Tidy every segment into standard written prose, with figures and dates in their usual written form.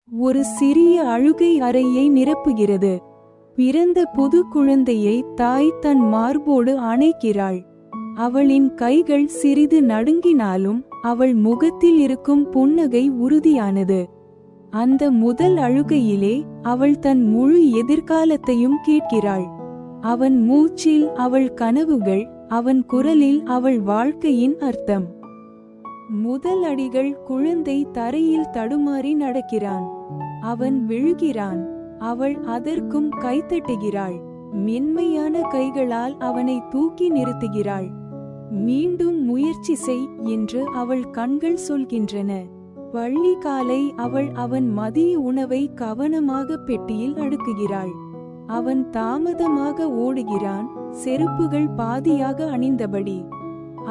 ஒரு சிறிய அழுகை அறையை நிரப்புகிறது. பிறந்த புது குழந்தையை தாய் தன் மார்போடு அணைக்கிறாள். அவளின் கைகள் சிறிது நடுங்கினாலும் அவள் முகத்தில் இருக்கும் புன்னகை உறுதியானது. அந்த முதல் அழுகையிலே அவள் தன் முழு எதிர்காலத்தையும் கேட்கிறாள். அவன் மூச்சில் அவள் கனவுகள், அவன் குரலில் அவள் வாழ்க்கையின் அர்த்தம். முதல் அடிகள் குழந்தை தரையில் தடுமாறி நடக்கிறான். அவன் விழுகிறான். அவள் அதற்கும் கைத்தட்டுகிறாள். மென்மையான கைகளால் அவனை தூக்கி நிறுத்துகிறாள். மீண்டும் முயற்சி செய் என்று அவள் கண்கள் சொல்கின்றன. பள்ளி காலை அவள் அவன் மதிய உணவை கவனமாக பெட்டியில் அடுக்குகிறாள். அவன் தாமதமாக ஓடுகிறான், செருப்புகள் பாதியாக அணிந்தபடி.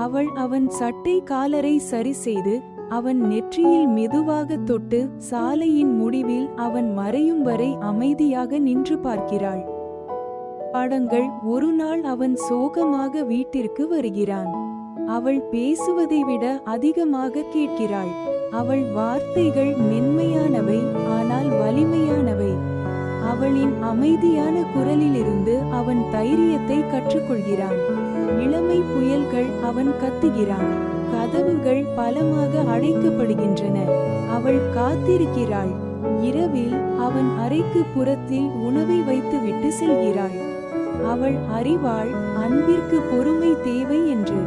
அவள் அவன் சட்டை காலரை சரி செய்து அவன் நெற்றியில் மெதுவாக தொட்டு சாலையின் முடிவில் அவன் மறையும் வரை அமைதியாக நின்று பார்க்கிறாள். படங்கள். ஒரு நாள் அவன் சோகமாக வீட்டிற்கு வருகிறான். அவள் பேசுவதை விட அதிகமாக கேட்கிறாள். அவள் வார்த்தைகள் மென்மையானவை, ஆனால் வலிமையானவை. அவளின் அமைதியான குரலிலிருந்து அவன் தைரியத்தை கற்றுக்கொள்கிறான். இளமை புயல்கள். அவன் கத்துகிறான். கதவுகள் பலமாக அடைக்கப்படுகின்றன. அவள் காத்திருக்கிறாள். இரவில் அவன் அறைக்கு புறத்தில் உணவை வைத்துவிட்டு செல்கிறாள். அவள் அறிவாள் அன்பிற்கு பொறுமை தேவை என்று.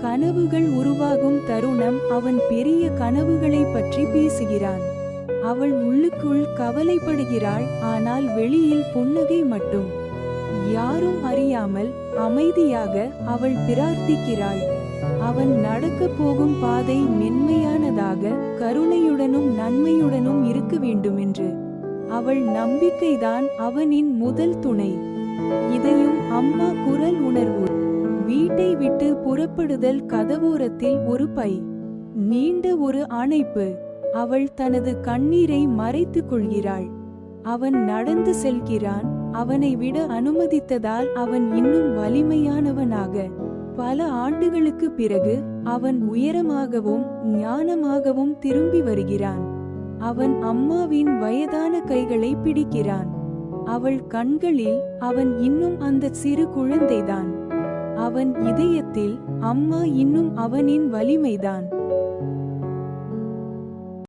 கனவுகள் உருவாகும் தருணம். அவன் பெரிய கனவுகளை பற்றி பேசுகிறான். அவள் உள்ளுக்குள் கவலைப்படுகிறாள், ஆனால் வெளியில் புன்னகை மட்டும். யாரும் அறியாமல் அமைதியாக அவள் பிரார்த்திக்கிறாள். அவன் நடக்கப் போகும் பாதை மென்மையானதாக, கருணையுடனும் நன்மையுடனும் இருக்க வேண்டுமென்று. அவள் நம்பிக்கைதான் அவனின் முதல் துணை. இதையும் அம்மா குரல் உணர்வு. வீட்டை விட்டு புறப்படுதல். கதவோரத்தில் ஒரு பை. நீண்ட ஒரு அணைப்பு. அவள் தனது கண்ணீரை மறைத்துக் கொள்கிறாள். அவன் நடந்து செல்கிறான். அவனை விட அனுமதித்ததால் அவன் இன்னும் வலிமையானவனாக. பல ஆண்டுகளுக்கு பிறகு அவன் உயரமாகவும் ஞானமாகவும் திரும்பி வருகிறான். அவன் அம்மாவின் வயதான கைகளை பிடிக்கிறான். அவள் கண்களில் அவன் இன்னும் அந்த சிறு குழந்தைதான். அவன் இதயத்தில் அம்மா இன்னும் அவனின் வலிமைதான்.